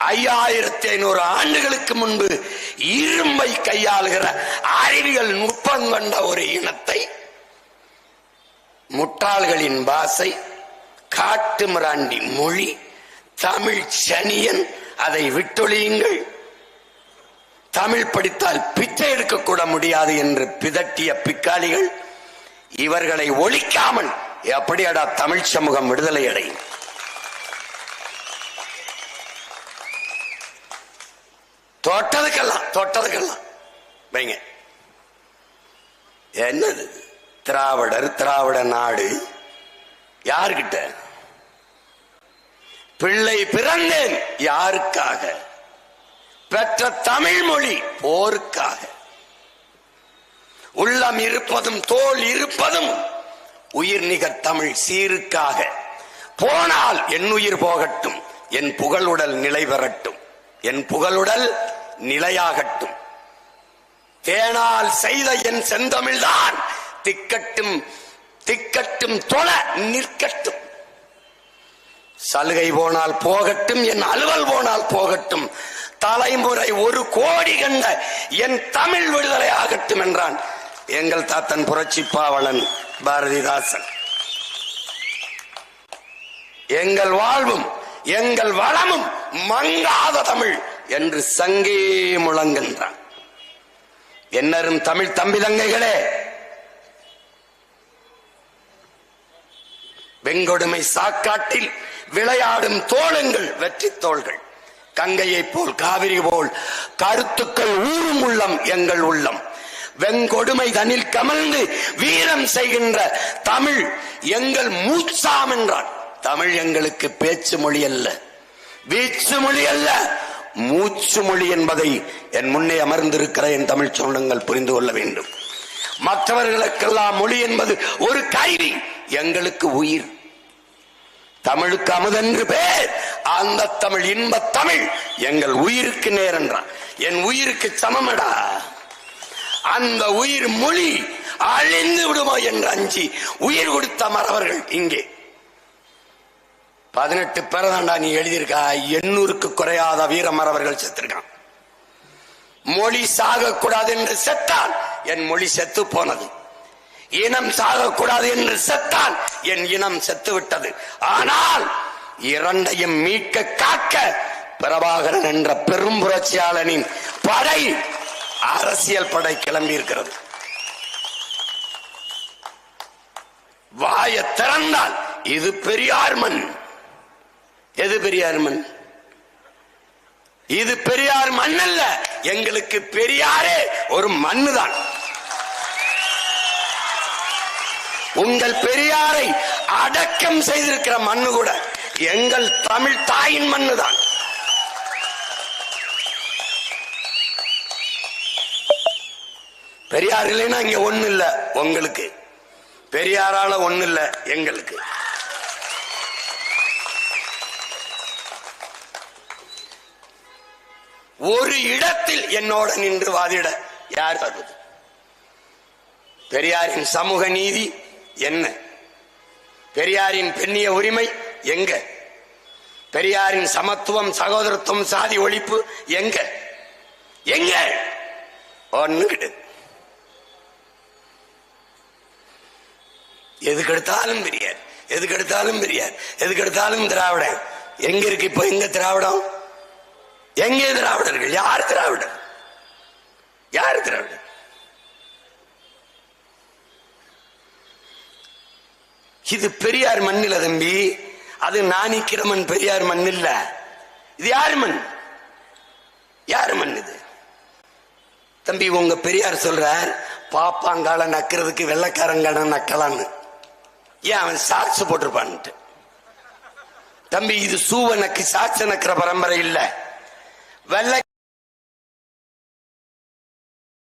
5500 ஆண்டுகளுக்கு முன்பு இரும்பை கையாளுகிற அறிவியல் நுட்பம் கொண்ட ஒரு இனத்தை முட்டாள்களின் பாசை, காட்டு மிராண்டி மொழி, தமிழ் சனியன், அதை விட்டொழியுங்கள், தமிழ் படித்தால் பிச்சை எடுக்கக்கூட முடியாது என்று பிதட்டிய பிக்காளிகள், இவர்களை ஒழிக்காமல் எப்படியடா தமிழ் சமூகம் விடுதலை அடையும்? தொட்டதுக்கெல்லாம் வைங்க. என்னது திராவிட நாடு? யாருக்கிட்ட? பிள்ளை பிறந்தேன் யாருக்காக? பெற்ற தமிழ் மொழி போருக்காக. உள்ளம் இருப்பதும் தோல் இருப்பதும் உயிர் நிகர் தமிழ் சீருக்காக. போனால் என் உயிர் போகட்டும், என் புகழுடல் நிலை பெறட்டும், என் புகழுடல் நிலையாகட்டும். தேனால் செய்த என் செந்தமிழ்தான் திக்கட்டும் திக்கட்டும் தொழ நிற்கட்டும். சலுகை போனால் போகட்டும், என் அலுவல் போனால் போகட்டும், தலைமுறை 1 கோடி கண்ட என் தமிழ் விடுதலை ஆகட்டும் என்றான் எங்கள் தாத்தன் புரட்சி பாவலன் பாரதிதாசன். எங்கள் வாழ்வும் எங்கள் வளமும் மங்காத தமிழ் என்று சங்கே முழங்குகின்றான். என்னரும் தமிழ் தம்பி தங்கைகளே, வெங்கொடுமை சாக்காட்டில் விளையாடும் தோழங்கள் வெற்றி தோள்கள். கங்கையை போல் காவிரி போல் கருத்துக்கள் ஊறும் உள்ளம் எங்கள் உள்ளம். வெங்கொடுமை தனில் கமழ்ந்து வீரம் செய்கின்ற தமிழ் எங்கள் மூச்சாம் என்றான். தமிழ் எங்களுக்கு பேச்சு மொழி அல்ல, வீச்சு மொழி அல்ல, மூச்சு மொழி என்பதை என் முன்னே அமர்ந்திருக்கிற என் தமிழ் சொந்தங்கள் புரிந்து கொள்ள வேண்டும். மற்றவர்களுக்கெல்லாம் மொழி என்பது ஒரு கருவி, எங்களுக்கு உயிர். தமிழுக்கு அமுதென்று பேர், அந்த தமிழ் இன்ப தமிழ் எங்கள் உயிருக்கு நேர் என்றான். என் உயிருக்கு சமமடா. அந்த உயிர் மொழி அழிந்து விடுமோ என்று அஞ்சி உயிர் கொடுத்த மறவர்கள் இங்கே 18 பேரதாண்டா நீ எழுதியிருக்கா. 800க்கு குறையாத வீர மறவர்கள் செத்திருக்கான். மொழி சாகக்கூடாது என்று செத்தால் என் மொழி செத்து போனது. இனம் சாகக்கூடாது என்று செத்தால் என் இனம் செத்து விட்டது. ஆனால் இரண்டையும் மீட்க காக்க பிரபாகரன் என்ற பெரும் புரட்சியாளனின் படை, அரசியல் படை கிளம்பி இருக்கிறது. வாய திறந்தால் இது பெரியார் மண். எது பெரியார் மண்? இது பெரியார் மண் அல்ல, எங்களுக்கு பெரியாரே ஒரு மண்ணுதான். உங்கள் பெரியாரை அடக்கம் செய்திருக்கிற மண்ணு கூட எங்கள் தமிழ் தாயின் மண்ணுதான். பெரியார் இல்லைன்னா இங்க ஒண்ணு இல்ல. உங்களுக்கு பெரியாரால ஒண்ணு இல்ல, எங்களுக்கு. ஒரு இடத்தில் என்னோட நின்று வாதிட யார் வருவது? பெரியாரின் சமூக நீதி என்ன? பெரியாரின் பெண்ணிய உரிமை எங்க? பெரியாரின் சமத்துவம், சகோதரத்துவம், சாதி ஒழிப்பு எங்க? எங்க? ஒண்ணு கிடையாது. எதுக்கெடுத்தாலும் பெரியார், எதுக்கெடுத்தாலும் பெரியார், எதுக்கெடுத்தாலும் திராவிடம். எங்க இருக்கு இப்ப? எங்க திராவிடம்? எங்கே திராவிடர்கள்? யார் திராவிடர்? யார் திராவிடர்? இது பெரியார் மண் இல்ல தம்பி. அது நாணிக்கிற மண், பெரியார் மண் இல்ல. இது யார் மண்? யார் மண் இது தம்பி? உங்க பெரியார் சொல்றார் பாப்பாங்கால நக்கிறதுக்கு வெள்ளக்காரங்கால நக்கலான்னு. ஏன்? அவன் சாட்சி போட்டிருப்பான்ட்டு. தம்பி இது சூவ நக்கு சாட்சி நக்கிற பரம்பரை இல்ல. வெள்ளை